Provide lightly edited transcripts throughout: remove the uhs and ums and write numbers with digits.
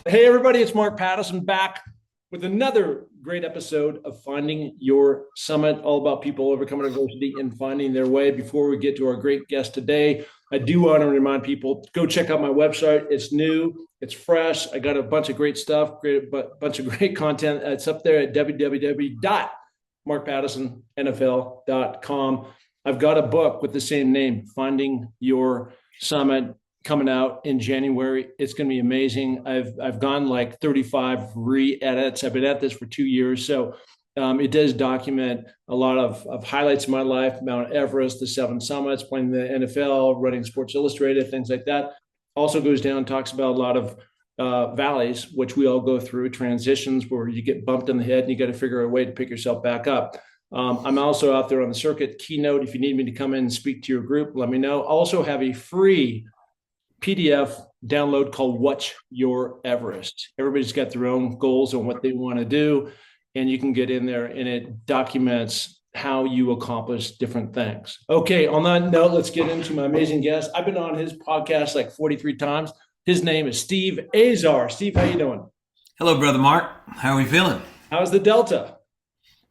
Hey, everybody, it's Mark Patterson back with another great episode of Finding Your Summit, all about people overcoming adversity and finding their way. Before we get to our great guest today, I do want to remind people go check out my website. It's new, it's fresh. I got a bunch of great stuff, bunch of great content. It's up there at www.markpattersonnfl.com. I've got a book with the same name, Finding Your Summit, coming out in January. It's going to be amazing. I've gone like 35 re-edits. I've been at this for 2 years. So it does document a lot of highlights of my life, Mount Everest, the 7 summits, playing the NFL, running Sports Illustrated, things like that. Also goes down, talks about a lot of valleys, which we all go through, transitions where you get bumped in the head and you got to figure out a way to pick yourself back up. I'm also out there on the circuit keynote. If you need me to come in and speak to your group, let me know. I also have a free PDF download called What's Your Everest. Everybody's got their own goals on what they want to do, and you can get in there and it documents how you accomplish different things. Okay, on that note, let's get into my amazing guest. I've been on his podcast like 43 times. His name is Steve Azar. Steve, how you doing? Hello, Brother Mark. How are we feeling? How's the Delta?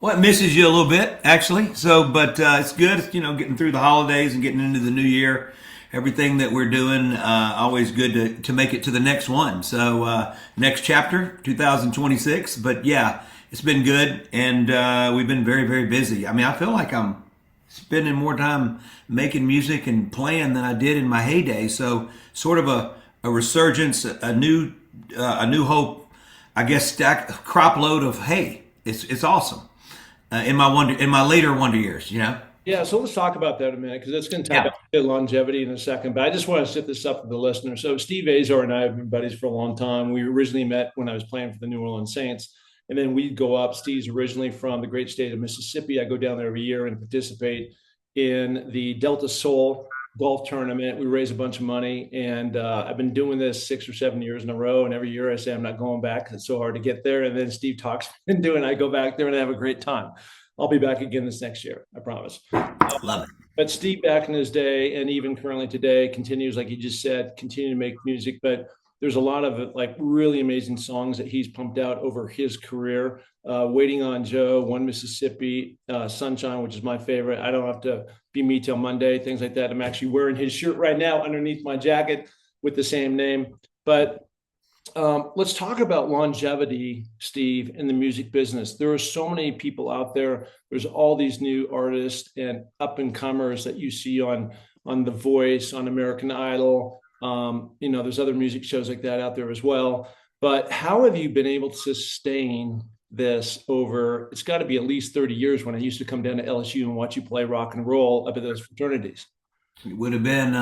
Well, it misses you a little bit, actually. But it's good, getting through the holidays and getting into the new year. Everything that we're doing, always good to make it to the next one. So next chapter, 2026. But yeah, it's been good, and we've been very, very busy. I mean, I feel like I'm spending more time making music and playing than I did in my heyday. So sort of a resurgence, a new hope, I guess, crop load of hey, it's awesome in my later wonder years, Yeah, so let's talk about that a minute because it's going to talk about longevity in a second. But I just want to set this up for the listener. So Steve Azar and I have been buddies for a long time. We originally met when I was playing for the New Orleans Saints, and then we'd go up. Steve's originally from the great state of Mississippi. I go down there every year and participate in the Delta Soul golf tournament. We raise a bunch of money, and I've been doing this 6 or 7 years in a row. And every year I say I'm not going back because it's so hard to get there. And then Steve talks and I go back there and I have a great time. I'll be back again this next year, I promise. Love it. But Steve, back in his day, and even currently today, continues, like you just said, continue to make music. But there's a lot of like really amazing songs that he's pumped out over his career. Waiting on Joe, One Mississippi, Sunshine, which is my favorite. I don't have to be me till Monday, things like that. I'm actually wearing his shirt right now underneath my jacket with the same name. But let's talk about longevity, Steve, in the music business. There are so many people out there. There's all these new artists and up and comers that you see on The Voice, on American Idol. There's other music shows like that out there as well. But how have you been able to sustain this over, it's got to be at least 30 years when I used to come down to LSU and watch you play rock and roll up at those fraternities? It would have been,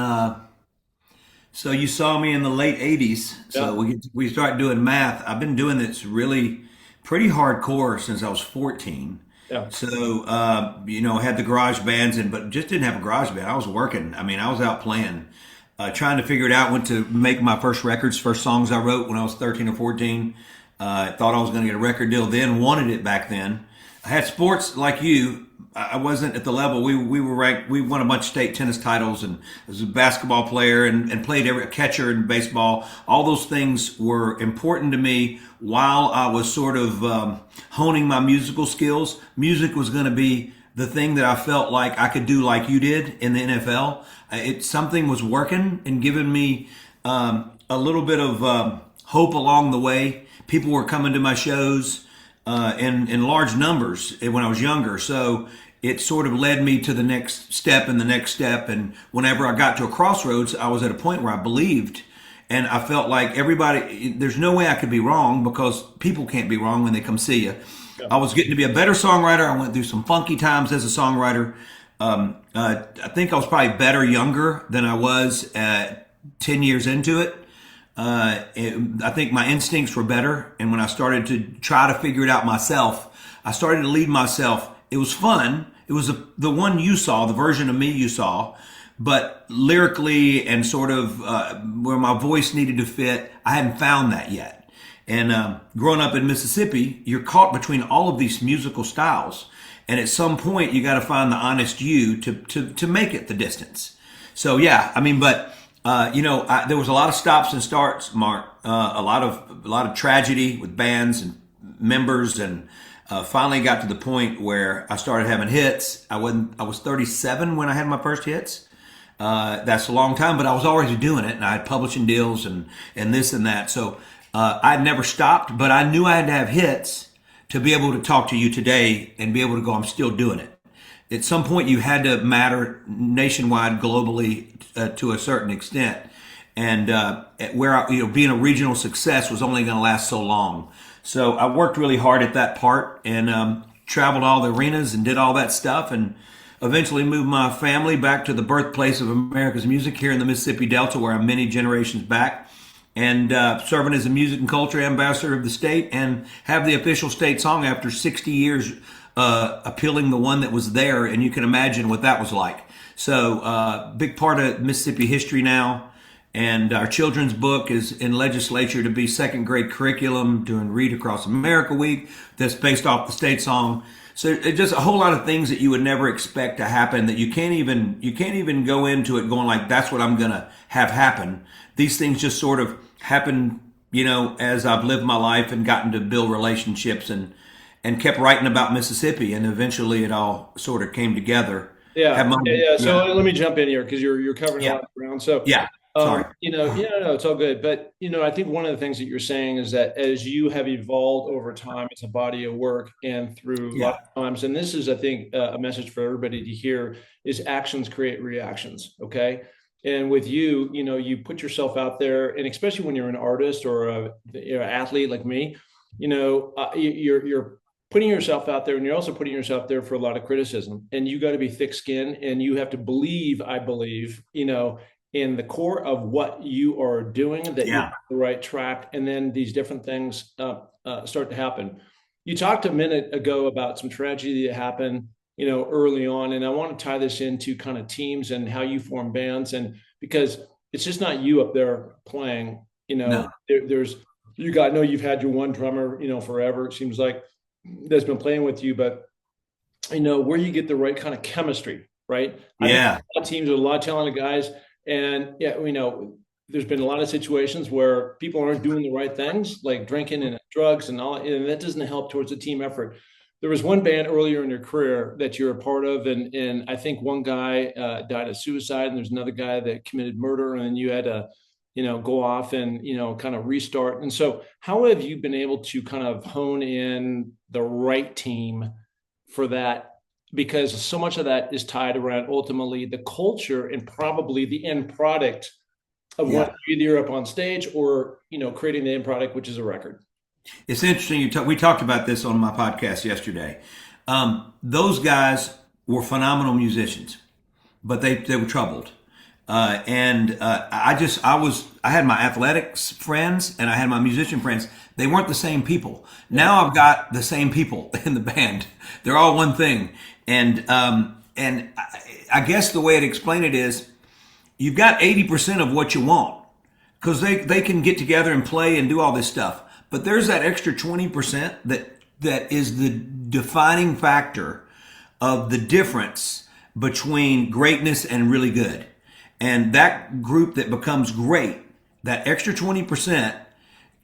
so you saw me in the late 80s. So Yeah. we start doing math. I've been doing this really pretty hardcore since I was 14. Yeah. So, had the garage bands but just didn't have a garage band. I was working. I mean, I was out playing, trying to figure it out. Went to make my first records, first songs I wrote when I was 13 or 14. Thought I was going to get a record deal then, wanted it back then. I had sports like you. I wasn't at the level. We were ranked. We won a bunch of state tennis titles, and I was a basketball player and played a catcher in baseball. All those things were important to me while I was sort of honing my musical skills. Music was going to be the thing that I felt like I could do like you did in the NFL. Something was working and giving me a little bit of hope along the way. People were coming to my shows in large numbers when I was younger. So it sort of led me to the next step and the next step. And whenever I got to a crossroads, I was at a point where I believed. And I felt like there's no way I could be wrong because people can't be wrong when they come see you. Yeah. I was getting to be a better songwriter. I went through some funky times as a songwriter. I think I was probably better younger than I was 10 years into it. I think my instincts were better. And when I started to try to figure it out myself, I started to lead myself. It was fun. It was the one you saw, the version of me you saw, but lyrically and sort of where my voice needed to fit, I hadn't found that yet. And growing up in Mississippi, you're caught between all of these musical styles. And at some point, you got to find the honest you to make it the distance. So, yeah, I mean, but There was a lot of stops and starts, Mark. A lot of tragedy with bands and members, and finally got to the point where I started having hits. I was 37 when I had my first hits. That's a long time, but I was already doing it, and I had publishing deals and this and that. So I'd never stopped, but I knew I had to have hits to be able to talk to you today and be able to go, I'm still doing it. At some point, you had to matter nationwide, globally, to a certain extent, and being a regional success was only going to last so long. So I worked really hard at that part, and traveled all the arenas and did all that stuff, and eventually moved my family back to the birthplace of America's music here in the Mississippi Delta, where I'm many generations back, and serving as a music and culture ambassador of the state, and have the official state song after 60 years. Appealing the one that was there, and you can imagine what that was like. So, big part of Mississippi history now, and our children's book is in legislature to be second grade curriculum during Read Across America Week. That's based off the state song. So, it's just a whole lot of things that you would never expect to happen, that you can't even go into it going like, that's what I'm gonna have happen. These things just sort of happen, as I've lived my life and gotten to build relationships and kept writing about Mississippi, and eventually it all sort of came together. Yeah. So let me jump in here because you're covering a lot of ground. So yeah, sorry. No, it's all good. But I think one of the things that you're saying is that as you have evolved over time as a body of work and through lifetimes, and this is, I think, a message for everybody to hear, is actions create reactions. Okay. And with you, you put yourself out there, and especially when you're an artist or an athlete like me, you're putting yourself out there, and you're also putting yourself there for a lot of criticism, and you got to be thick-skinned, and you have to believe, I believe, in the core of what you are doing, that you're on the right track. And then these different things start to happen. You talked a minute ago about some tragedy that happened, early on. And I want to tie this into kind of teams and how you form bands. And because it's just not you up there playing, No. I know you've had your one drummer, forever, it seems like, that's been playing with you, but where you get the right kind of chemistry, right? Yeah. A lot of teams with a lot of talented guys, and there's been a lot of situations where people aren't doing the right things, like drinking and drugs and all, and that doesn't help towards a team effort. There was one band earlier in your career that you're a part of, and I think one guy died of suicide, and there's another guy that committed murder, and you had to go off and, kind of restart. And so how have you been able to kind of hone in the right team for that? Because so much of that is tied around ultimately the culture and probably the end product of what either you're up on stage or, creating the end product, which is a record. It's interesting. We talked about this on my podcast yesterday. Those guys were phenomenal musicians, but they were troubled. I had my athletics friends and I had my musician friends. They weren't the same people. Now I've got the same people in the band. They're all one thing. And I guess the way I'd explain it is you've got 80% of what you want, because they can get together and play and do all this stuff. But there's that extra 20% that is the defining factor of the difference between greatness and really good. And that group that becomes great, that extra 20%,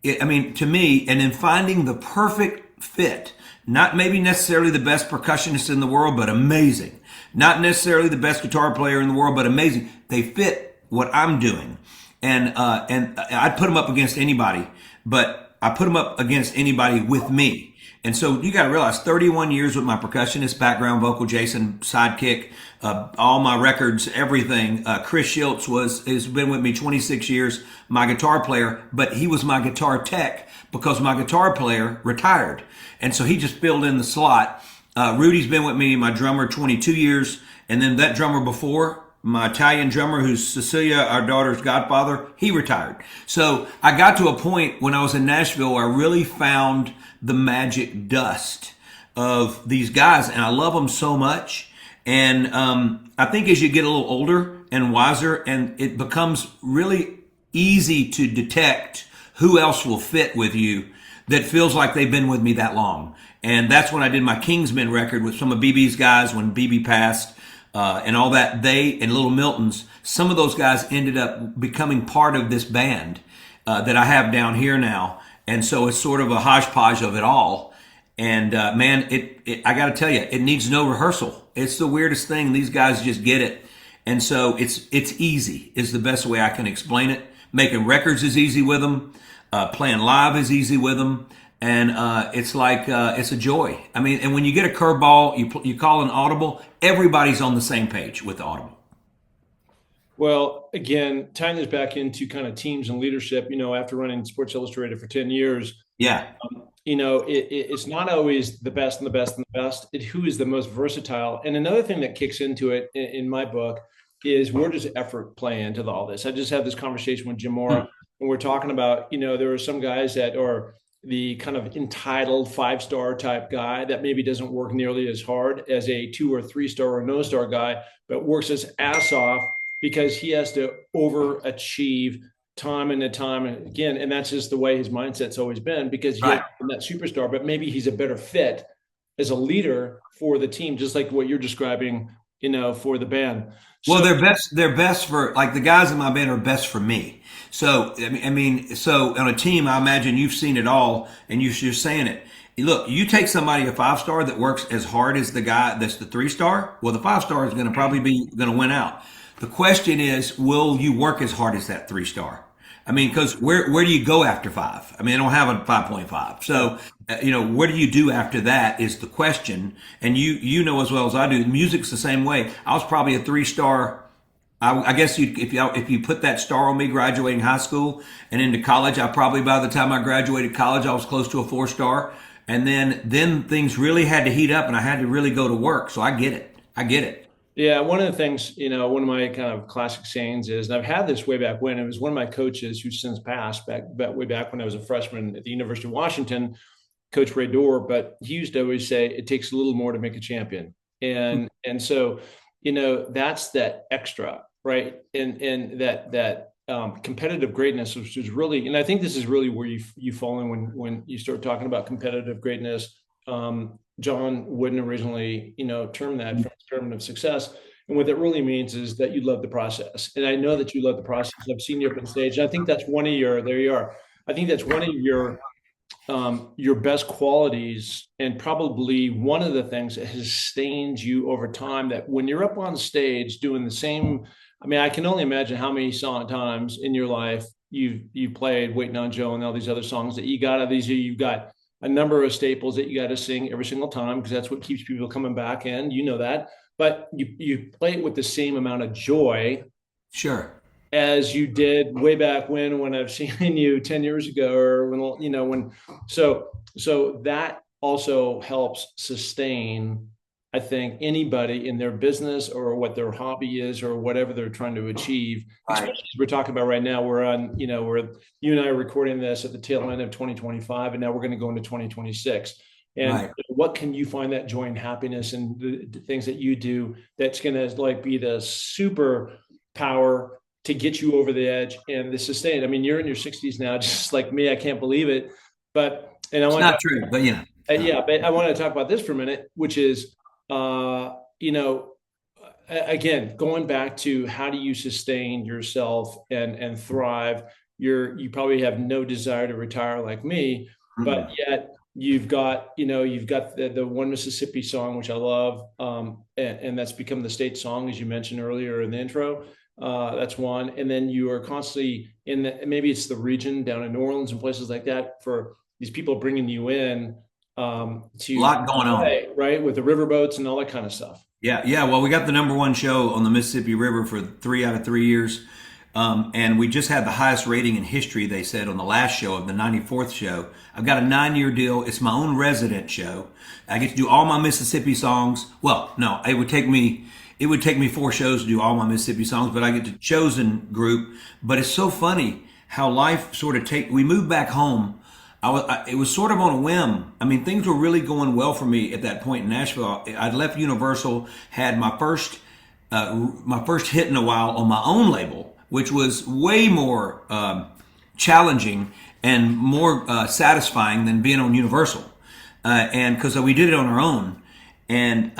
to me, and in finding the perfect fit, not maybe necessarily the best percussionist in the world, but amazing. Not necessarily the best guitar player in the world, but amazing. They fit what I'm doing. And I'd put them up against anybody, but I put them up against anybody with me. And so you got to realize 31 years with my percussionist background, vocal Jason, sidekick, all my records, everything. Chris Schiltz has been with me 26 years, my guitar player, but he was my guitar tech because my guitar player retired. And so he just filled in the slot. Rudy's been with me, my drummer, 22 years. And then that drummer before, my Italian drummer, who's Cecilia, our daughter's godfather, he retired. So I got to a point when I was in Nashville where I really found the magic dust of these guys, and I love them so much. And I think as you get a little older and wiser, and it becomes really easy to detect who else will fit with you that feels like they've been with me that long. And that's when I did my Kingsmen record with some of BB's guys when BB passed. and all that. They and Little Milton's. Some of those guys ended up becoming part of this band that I have down here now, and so it's sort of a hodgepodge of it all. And man, I got to tell you, it needs no rehearsal. It's the weirdest thing. These guys just get it, and so it's easy. Is the best way I can explain it. Making records is easy with them. Playing live is easy with them. And it's like it's a joy. I mean, and when you get a curveball, you call an audible. Everybody's on the same page with the audible. Well, again, tying this back into kind of teams and leadership, after running Sports Illustrated for 10 years, Yeah, it's not always the best and the best and the best. It's who is the most versatile. And another thing that kicks into it in my book is, where does effort play into all this? I just had this conversation with Jim Mora, and we're talking about, there are some guys that are the kind of entitled 5-star type guy that maybe doesn't work nearly as hard as a 2 or 3-star or no star guy, but works his ass off because he has to overachieve time and time and again. And that's just the way his mindset's always been, because he's right. that superstar, but maybe he's a better fit as a leader for the team, just like what you're describing, for the band. Well, they're best for, like, the guys in my band are best for me. So so on a team, I imagine you've seen it all, and you're saying it. Look, you take somebody, a 5-star that works as hard as the guy that's the 3-star. Well, the 5-star is going to probably be going to win out. The question is, will you work as hard as that 3-star? I mean, because where do you go after 5? I mean, I don't have a 5.5. So, what do you do after that is the question. And you know as well as I do, music's the same way. I was probably a 3-star. I guess if you put that star on me graduating high school and into college, I probably, by the time I graduated college, I was close to a 4-star. And then things really had to heat up, and I had to really go to work. So I get it. I get it. Yeah, one of the things, one of my kind of classic sayings is, and I've had this way back when, it was one of my coaches who's since passed, way back when I was a freshman at the University of Washington, Coach Ray Dorr, but he used to always say, it takes a little more to make a champion. And so, that's that extra, right? And that competitive greatness, which is really, and I think this is really where you fall in when you start talking about competitive greatness. John Wooden originally, termed that from determinant of success. And what that really means is that you love the process. And I know that you love the process. I've seen you up on stage. And I think that's one of there you are. I think that's one of your best qualities, and probably one of the things that has sustained you over time, that when you're up on stage doing the same, I mean, I can only imagine how many times in your life you've played Waiting on Joe and all these other songs that you've got a number of staples that you got to sing every single time, because that's what keeps people coming back in. That, but you play it with the same amount of joy, Sure, as you did way back when I've seen you 10 years ago, or so that also helps sustain, I think, anybody in their business or what their hobby is or whatever they're trying to achieve. right. Especially as we're talking about right now, you and I are recording this at the tail end of 2025, and now we're going to go into 2026. And Right. what can you find that joy and happiness in the things that you do that's going to be the super power to get you over the edge and the sustain? I mean, you're in your 60s now, just like me. I can't believe it. It's not true, but but I want to talk about this for a minute, which is, again, going back to how do you sustain yourself and thrive? You probably have no desire to retire like me, but yet you've got the One Mississippi song, which I love, and that's become the state song, as you mentioned earlier in the intro. That's one, and then you are constantly maybe it's the region down in New Orleans and places like that, for these people bringing you in to a lot going on, right, with the riverboats and all that kind of stuff. Yeah. Well, we got the #1 show on the Mississippi River for 3 out of 3 years. And we just had the highest rating in history, they said, on the last show of the 94th show. I've got a 9-year deal. It's my own resident show. I get to do all my Mississippi songs. Well, no, it would take me 4 shows to do all my Mississippi songs, but I get the chosen group. But it's so funny how life sort of we moved back home. It was sort of on a whim. I mean, things were really going well for me at that point in Nashville. I'd left Universal, had my first hit in a while on my own label, which was way more challenging and more satisfying than being on Universal. And because we did it on our own. And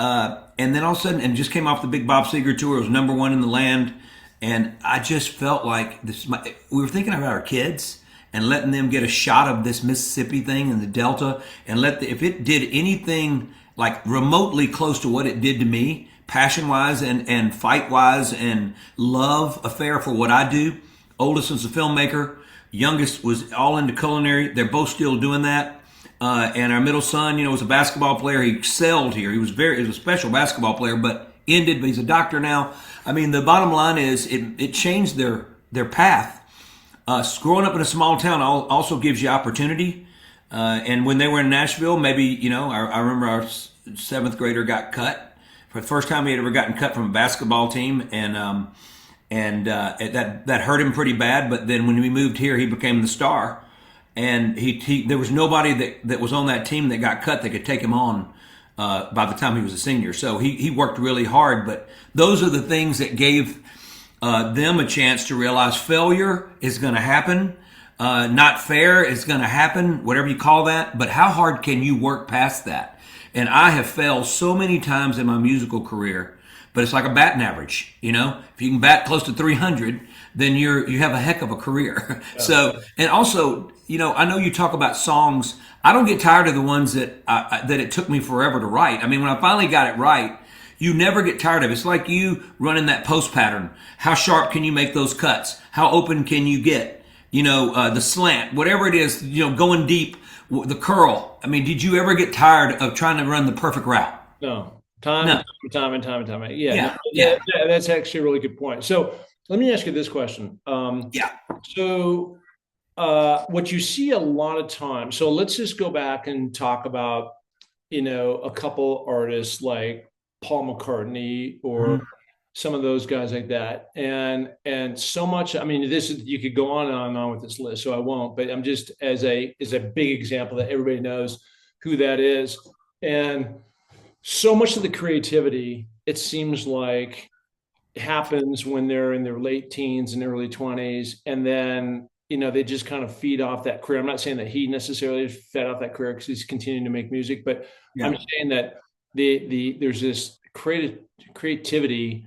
then all of a sudden, and just came off the big Bob Seger tour. It was #1 in the land, and I just felt like we were thinking about our kids and letting them get a shot of this Mississippi thing in the Delta, and if it did anything like remotely close to what it did to me, passion wise and fight wise and love affair for what I do. Oldest was a filmmaker, youngest was all into culinary. They're both still doing that. And our middle son, was a basketball player. He excelled here. He was a special basketball player, but he's a doctor now. I mean, the bottom line is it changed their path. Growing up in a small town also gives you opportunity. And when they were in Nashville, maybe, I remember our seventh grader got cut for the first time he had ever gotten cut from a basketball team. And that hurt him pretty bad. But then when we moved here, he became the star. And there was nobody that was on that team that got cut that could take him on by the time he was a senior. So he worked really hard. But those are the things that gave them a chance to realize failure is going to happen. Not fair is going to happen, whatever you call that. But how hard can you work past that? And I have failed so many times in my musical career. But it's like a batting average, If you can bat close to 300, then you have a heck of a career. So, and also, I know you talk about songs. I don't get tired of the ones that it took me forever to write. I mean, when I finally got it right, you never get tired of it. It's like you running that post pattern. How sharp can you make those cuts? How open can you get? The slant, whatever it is, going deep, the curl. I mean, did you ever get tired of trying to run the perfect route? No. Time No. and time. Yeah. Yeah. Yeah, that's actually a really good point. So let me ask you this question. Yeah. So what you see a lot of times, so let's just go back and talk about, a couple artists like Paul McCartney or some of those guys like that. And so much, I mean, you could go on and on with this list, so I won't, but I'm just as a big example that everybody knows who that is. And so much of the creativity, it seems like, happens when they're in their late teens and early 20s. And then, they just kind of feed off that career. I'm not saying that he necessarily fed off that career because he's continuing to make music, but yeah. I'm saying that there's this creativity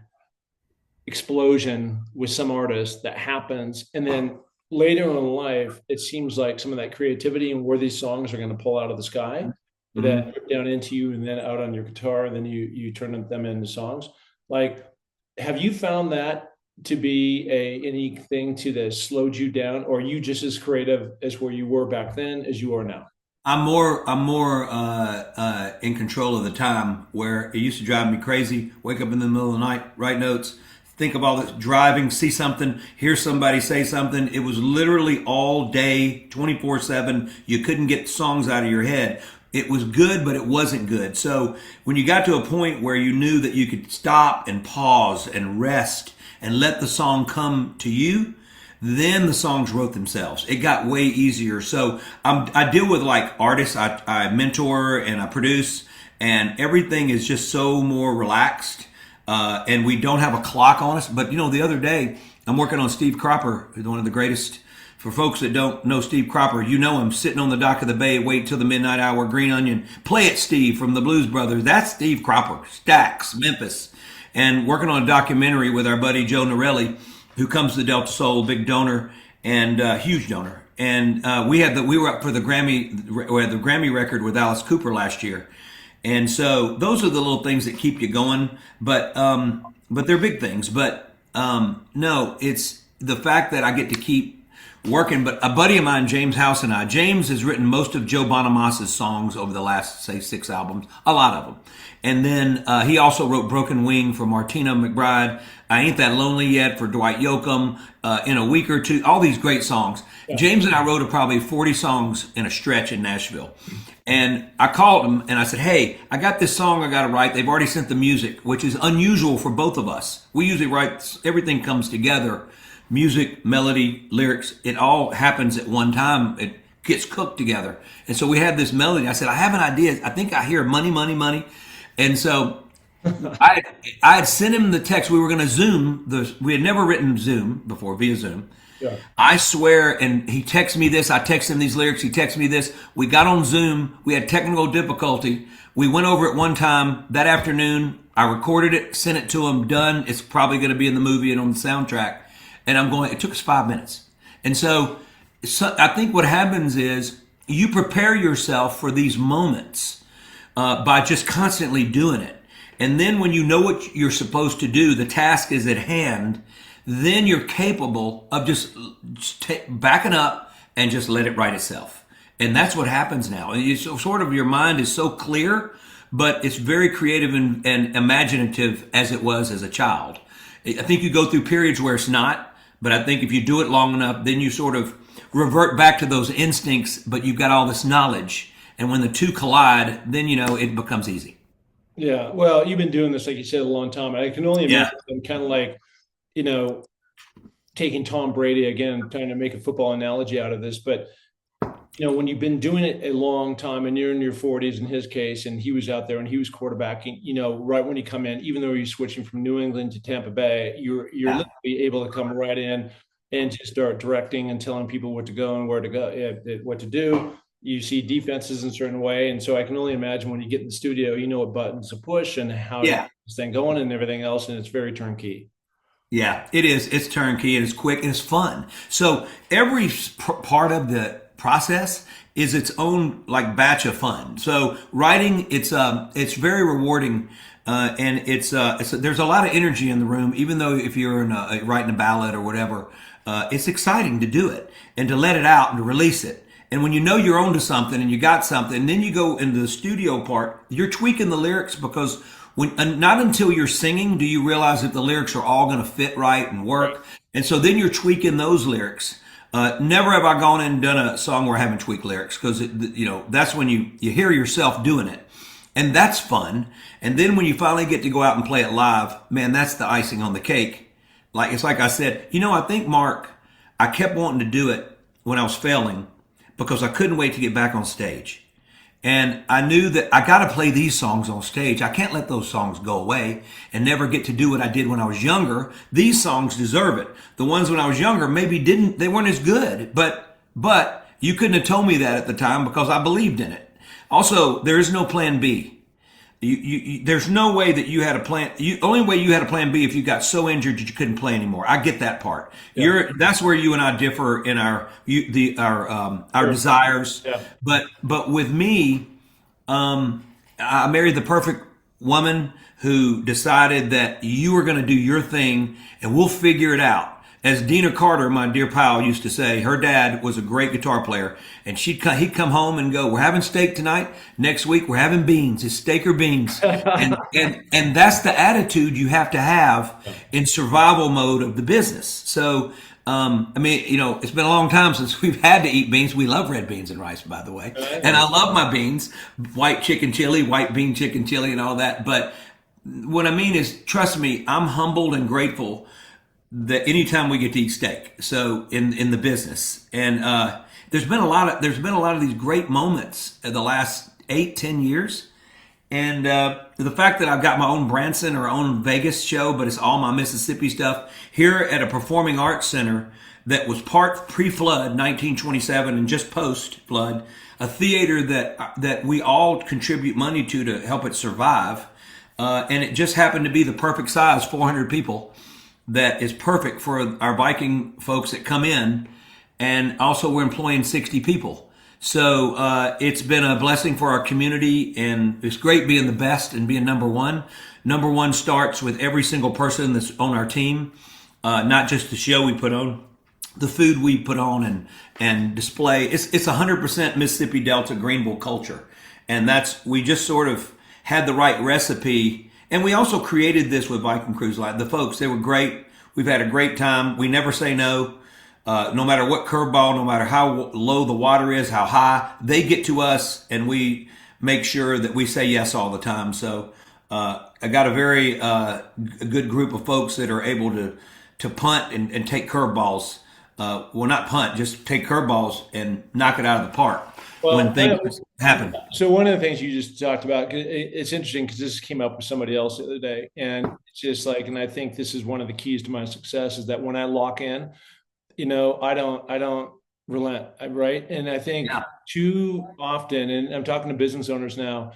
explosion with some artists that happens. And then later in life, it seems like some of that creativity and where these songs are going to pull out of the sky that drip down into you and then out on your guitar, and then you turn them into songs. Like, have you found that to be a unique thing that slowed you down, or are you just as creative as where you were back then as you are now? I'm more in control of the time, where it used to drive me crazy. Wake up in the middle of the night, write notes, think of all this, driving, see something, hear somebody say something. It was literally all day, 24/7. You couldn't get songs out of your head. It was good, but it wasn't good. So when you got to a point where you knew that you could stop and pause and rest and let the song come to you, then the songs wrote themselves. It got way easier. So I deal with like artists. I mentor and I produce, and everything is just so more relaxed. And we don't have a clock on us. But the other day I'm working on Steve Cropper, who's one of the greatest. For folks that don't know Steve Cropper, him sitting on the dock of the bay, wait till the midnight hour, Green Onion. Play It, Steve, from the Blues Brothers. That's Steve Cropper, Stax, Memphis. And working on a documentary with our buddy Joe Norelli, who comes to the Delta Soul, big donor and huge donor. And we were up for the Grammy record with Alice Cooper last year. And so those are the little things that keep you going. But they're big things. But no, it's the fact that I get to keep working. But a buddy of mine, James House, and James has written most of Joe Bonamassa' songs over the last, say, 6 albums, a lot of them. And then he also wrote Broken Wing for Martina McBride, I Ain't That Lonely Yet for Dwight Yoakam, In a Week or Two, all these great songs. Yeah. James and I wrote probably 40 songs in a stretch in Nashville. And I called him and I said, hey, I got this song I got to write. They've already sent the music, which is unusual for both of us. We usually write, everything comes together. Music, melody, lyrics, it all happens at one time. It gets cooked together. And so we had this melody. I said, I have an idea. I think I hear money, money, money. And so I had sent him the text. We were going to Zoom. We had never written Zoom before, via Zoom. Yeah. I swear, and he texts me this. I text him these lyrics. He texts me this. We got on Zoom. We had technical difficulty. We went over it one time that afternoon. I recorded it, sent it to him. Done. It's probably going to be in the movie and on the soundtrack. And I'm going. It took us 5 minutes. And so I think what happens is you prepare yourself for these moments by just constantly doing it. And then when you know what you're supposed to do, the task is at hand, then you're capable of just backing up and just let it write itself. And that's what happens now. And you sort of your mind is so clear, but it's very creative and imaginative as it was as a child. I think you go through periods where it's not, but I think if you do it long enough, then you sort of revert back to those instincts, but you've got all this knowledge. And when the two collide, then it becomes easy. Yeah. Well, you've been doing this, like you said, a long time. I can only Yeah. imagine kind of like, you know, taking Tom Brady again, trying to make a football analogy out of this, but when you've been doing it a long time and you're in your 40s in his case, and he was out there and he was quarterbacking, right when you come in, even though you're switching from New England to Tampa Bay, you're Yeah. literally able to come right in and just start directing and telling people what to go and where to go, what to do. You see defenses in a certain way. And so I can only imagine when you get in the studio, you know what buttons to push and how to get Yeah. this thing going and everything else. And it's very turnkey. Yeah, it is. It's turnkey and it's quick and it's fun. So every part of the process is its own like batch of fun. So writing, it's very rewarding, and there's a lot of energy in the room. Even though if you're writing a ballad or whatever, it's exciting to do it and to let it out and to release it. And when you know you're onto something and you got something, then you go into the studio part. You're tweaking the lyrics because not until you're singing do you realize that the lyrics are all going to fit right and work. And so then you're tweaking those lyrics. Never have I gone in and done a song where I haven't tweaked lyrics because that's when you hear yourself doing it, and that's fun. And then when you finally get to go out and play it live, man, that's the icing on the cake. Like it's like I said, I think Mark, I kept wanting to do it when I was failing because I couldn't wait to get back on stage. And I knew that I got to play these songs on stage. I can't let those songs go away and never get to do what I did when I was younger. These songs deserve it. The ones when I was younger maybe they weren't as good, but you couldn't have told me that at the time because I believed in it. Also, there is no plan B. There's no way that you had a plan. Only way you had a plan B if you got so injured that you couldn't play anymore. I get that part. Yeah. That's where you and I differ in our Sure. desires. Yeah. But with me, I married the perfect woman who decided that you were going to do your thing and we'll figure it out. As Dina Carter, my dear pal, used to say, her dad was a great guitar player, and he'd come home and go, "We're having steak tonight. Next week we're having beans. It's steak or beans." And that's the attitude you have to have in survival mode of the business. So it's been a long time since we've had to eat beans. We love red beans and rice, by the way, and I love my beans, white chicken chili, white bean chicken chili, and all that. But what I mean is, trust me, I'm humbled and grateful that anytime we get to eat steak, so in the business, and there's been a lot of these great moments in the last 8-10 years, and the fact that I've got my own Branson or own Vegas show, but it's all my Mississippi stuff here at a performing arts center that was part pre-flood, 1927, and just post-flood, a theater that we all contribute money to help it survive, and it just happened to be the perfect size, 400 people. That is perfect for our Viking folks that come in, and also we're employing 60 people. So it's been a blessing for our community, and it's great being the best and being number one. Number one starts with every single person that's on our team, not just the show we put on, the food we put on and display. It's 100% Mississippi Delta Greenville culture, and we just sort of had the right recipe. And we also created this with Viking Cruise Line. The folks, they were great. We've had a great time. We never say no. No matter what curveball, no matter how low the water is, how high, they get to us, and we make sure that we say yes all the time. So I got a very good group of folks that are able to punt and take curveballs. Well, not punt, just take curveballs and knock it out of the park when things happen. So one of the things you just talked about, it's interesting because this came up with somebody else the other day, and it's just like, and I think this is one of the keys to my success is that when I lock in, I don't relent, right? And I think Yeah. too often, and I'm talking to business owners now,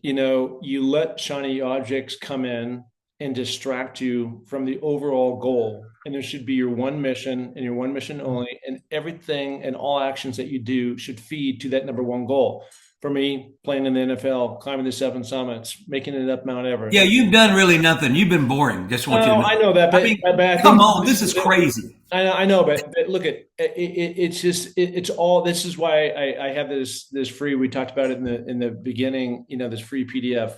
you let shiny objects come in and distract you from the overall goal. And there should be your one mission and your one mission only, and everything and all actions that you do should feed to that number one goal. For me, playing in the NFL, climbing the seven summits, making it up Mount Yeah, Everest. you've done really nothing. You've been boring. Just want you to No, know. I know that, I but mean, but I come think on, this is crazy. I know, but look at it's just it's all. This is why I have this free. We talked about it in the beginning. This free PDF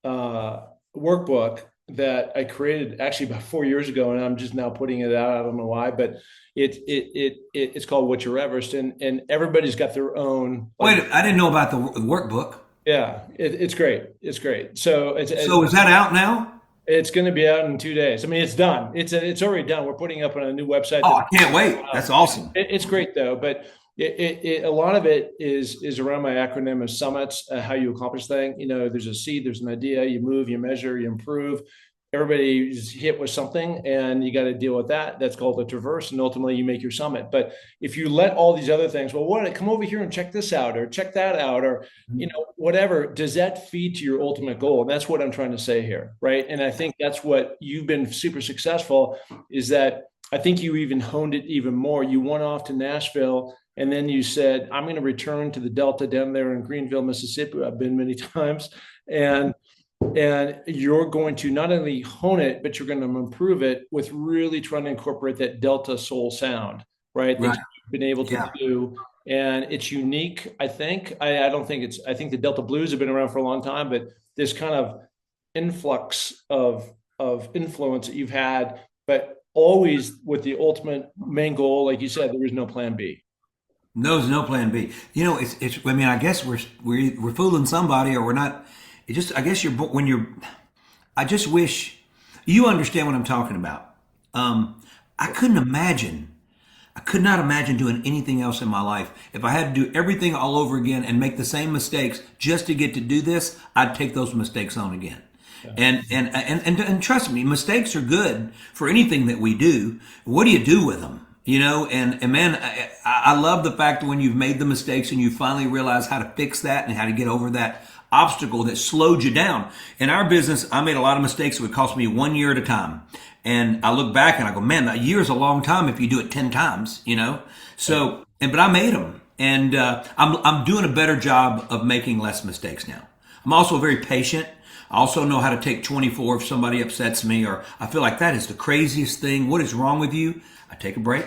uh, workbook that I created actually about 4 years ago, and I'm just now putting it out. I don't know why, but it's called What's Your Everest, and everybody's got their own like. Wait, I didn't know about the workbook. Yeah, it's great. It's great. So So is that out now? it's going to be out in 2 days. I mean, it's done. It's already done. We're putting up on a new website Oh, that I can't wait. That's awesome. it's great though. But a lot of it is around my acronym of summits, how you accomplish things. There's a seed, there's an idea, you move, you measure, you improve. Everybody's hit with something, and you got to deal with that. That's called a traverse, and ultimately you make your summit. But if you let all these other things, well, what? Come over here and check this out, or check that out, or whatever. Does that feed to your ultimate goal? And that's what I'm trying to say here, right? And I think that's what you've been super successful is that I think you even honed it even more. You went off to Nashville, and then you said, I'm going to return to the Delta down there in Greenville, Mississippi. I've been many times. And you're going to not only hone it, but you're going to improve it with really trying to incorporate that Delta soul sound, right? That Right. you've been able to Yeah. do. And it's unique, I think. I don't think I think the Delta blues have been around for a long time, but this kind of influx of influence that you've had, but always with the ultimate main goal, like you said, there is no plan B. No, there's no plan B. It's. I mean, I guess we're fooling somebody, or we're not. It just. I guess when you're. I just wish you understand what I'm talking about. I couldn't imagine. I could not imagine doing anything else in my life. If I had to do everything all over again and make the same mistakes just to get to do this, I'd take those mistakes on again. Yeah. And trust me, mistakes are good for anything that we do. What do you do with them? And man, I love the fact that when you've made the mistakes and you finally realize how to fix that and how to get over that obstacle that slowed you down. In our business, I made a lot of mistakes that would cost me 1 year at a time. And I look back and I go, man, a year is a long time if you do it 10 times. So, but I made them. And I'm doing a better job of making less mistakes now. I'm also very patient. I also know how to take 24 if somebody upsets me or I feel like that is the craziest thing. What is wrong with you? I take a break,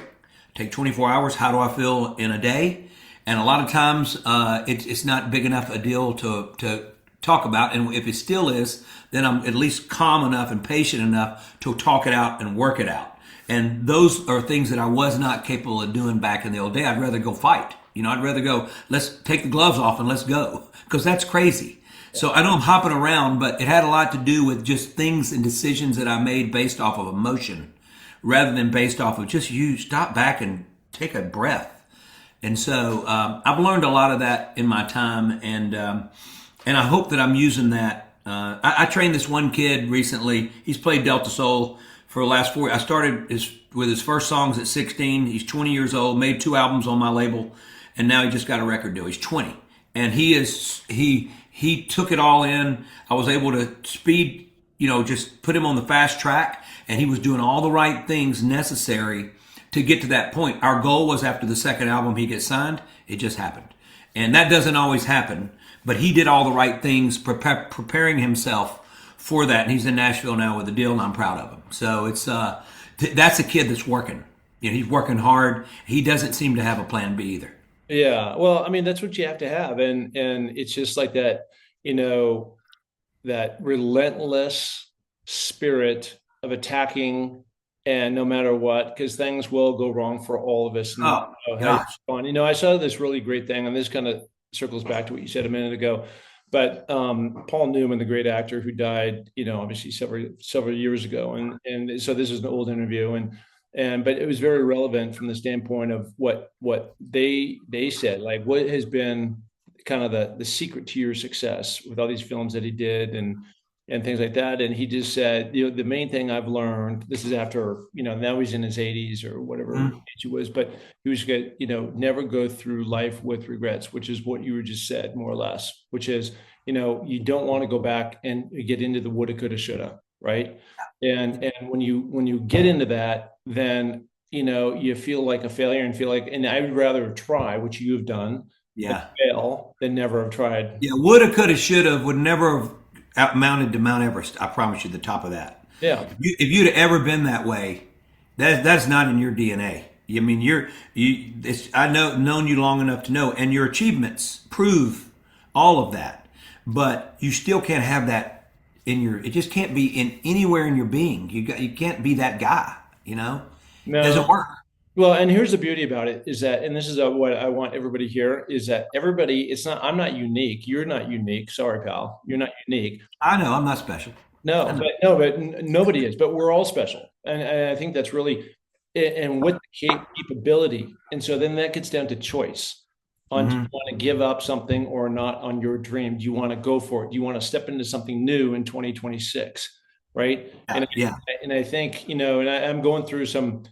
take 24 hours. How do I feel in a day? And a lot of times it's not big enough a deal to talk about. And if it still is, then I'm at least calm enough and patient enough to talk it out and work it out. And those are things that I was not capable of doing back in the old day. I'd rather go fight. I'd rather go, let's take the gloves off and let's go. Because that's crazy. So I know I'm hopping around, but it had a lot to do with just things and decisions that I made based off of emotion rather than based off of just you stop back and take a breath. And so I've learned a lot of that in my time, and I hope that I'm using that. I trained this one kid recently. He's played Delta Soul for the last 4 years. I started with his first songs at 16. He's 20 years old, made 2 albums on my label, and now he just got a record deal. He's 20, and he took it all in. I was able to speed, just put him on the fast track, and he was doing all the right things necessary to get to that point. Our goal was after the second album he gets signed. It just happened. And that doesn't always happen, but he did all the right things, preparing himself for that. And he's in Nashville now with a deal, and I'm proud of him. So that's a kid that's working. He's working hard. He doesn't seem to have a plan B either. Yeah. Well, I mean, that's what you have to have. And it's just like that, you know, that relentless spirit of attacking and no matter what, because things will go wrong for all of us. And Oh, gosh. I saw this really great thing, and this kind of circles back to what you said a minute ago. But Paul Newman, the great actor who died, obviously several years ago, and so this is an old interview, but it was very relevant from the standpoint of what they said, like what has been kind of the secret to your success with all these films that he did, and and things like that. And he just said, the main thing I've learned, this is after, now he's in his 80s or whatever age he was, but he was good, never go through life with regrets, which is what you were just said, more or less, which is, you don't want to go back and get into the woulda, coulda, shoulda, right? And when you get into that, then you feel like a failure and feel like, and I would rather try, which you've done, and Yeah. fail than never have tried. Yeah. Woulda, coulda, shoulda would never have mounted to Mount Everest. I promise you the top of that. Yeah. If you'd have ever been that way, that's not in your DNA. I mean, I known you long enough to know, and your achievements prove all of that. But you still can't have that in your. It just can't be in anywhere in your being. You can't be that guy. It doesn't No. work. Well, and here's the beauty about it is that, and this is what I want everybody here is that everybody, I'm not unique. You're not unique. Sorry, pal. You're not unique. I know I'm not special. I know. No, but nobody is, but we're all special. And I think that's really, and with the capability. And so then that gets down to choice on, do you want to give up something or not on your dream? Do you want to go for it? Do you want to step into something new in 2026? Right. Yeah. And I think, and I'm going through some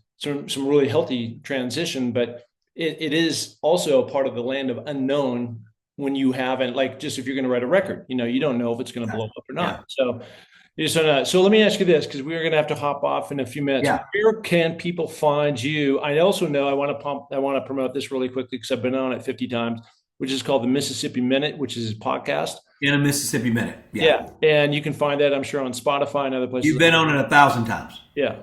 really healthy transition, but it is also a part of the land of unknown when you haven't, like, just if you're going to write a record, you don't know if it's going to blow up or not. Yeah. So you just don't know. So let me ask you this, because we're going to have to hop off in a few minutes. Yeah. Where can people find you? I also know I want to promote this really quickly because I've been on it 50 times, which is called the Mississippi Minute, which is his podcast. In a Mississippi Minute. Yeah. And you can find that, I'm sure, on Spotify and other places. You've been on it 1,000 times. Yeah.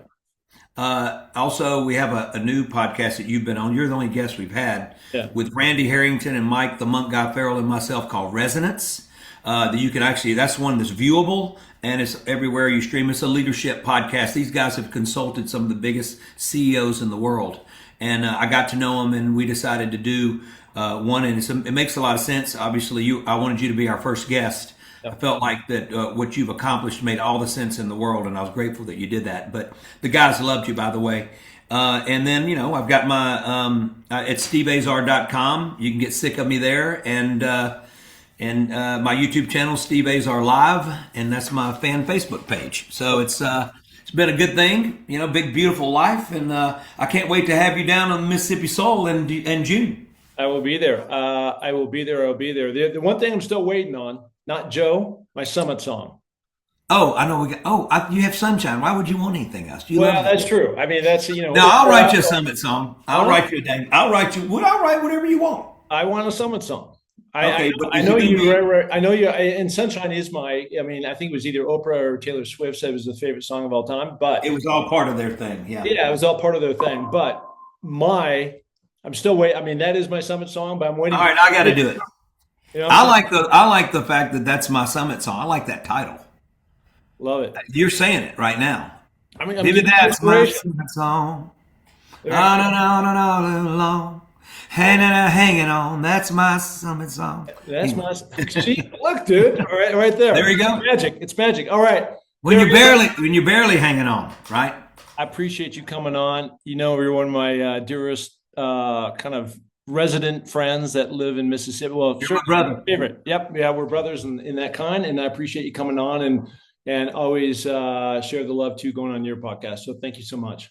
Also, we have a new podcast that you've been on. You're the only guest we've had with Randy Harrington and Mike, the Monk Guy Farrell, and myself, called Resonance. That you can actually, that's one that's viewable and it's everywhere you stream. It's a leadership podcast. These guys have consulted some of the biggest CEOs in the world. And I got to know them, and we decided to do one. And it makes a lot of sense. Obviously, I wanted you to be our first guest. I felt like that what you've accomplished made all the sense in the world, and I was grateful that you did that. But the guys loved you, by the way. And then, I've got my at steveazar.com. You can get sick of me there. And my YouTube channel, Steve Azar Live, and that's my fan Facebook page. So it's been a good thing, big, beautiful life. And I can't wait to have you down on the Mississippi Soul in June. I will be there. I'll be there. The one thing I'm still waiting on, not Joe, my Summit song. Oh, I know. You have Sunshine. Why would you want anything else? Well, that's true. I mean, that's, No, I'll write you a Summit song. I'll write you I'll write whatever you want. I want a Summit song. Okay, I know you. I know you. And Sunshine is my. I mean, I think it was either Oprah or Taylor Swift said it was the favorite song of all time. But it was all part of their thing. Yeah. Yeah, it was all part of their thing. But I'm still waiting. I mean, that is my Summit song, but I'm waiting. All right, I got to do it. I like the fact that that's my Summit song. I like that title. Love it. You're saying it right now. I mean, maybe that's my Summit song. On and on and on and long. Hanging on. That's my Summit song. That's my. See, look, dude. All right there. There you go. It's magic. All right. When you're barely hanging on, right? I appreciate you coming on. You're one of my dearest kind of resident friends that live in Mississippi. Well, you're my brother. Favorite. Yep. Yeah, we're brothers in that kind, and I appreciate you coming on and always share the love too going on your podcast. So thank you so much.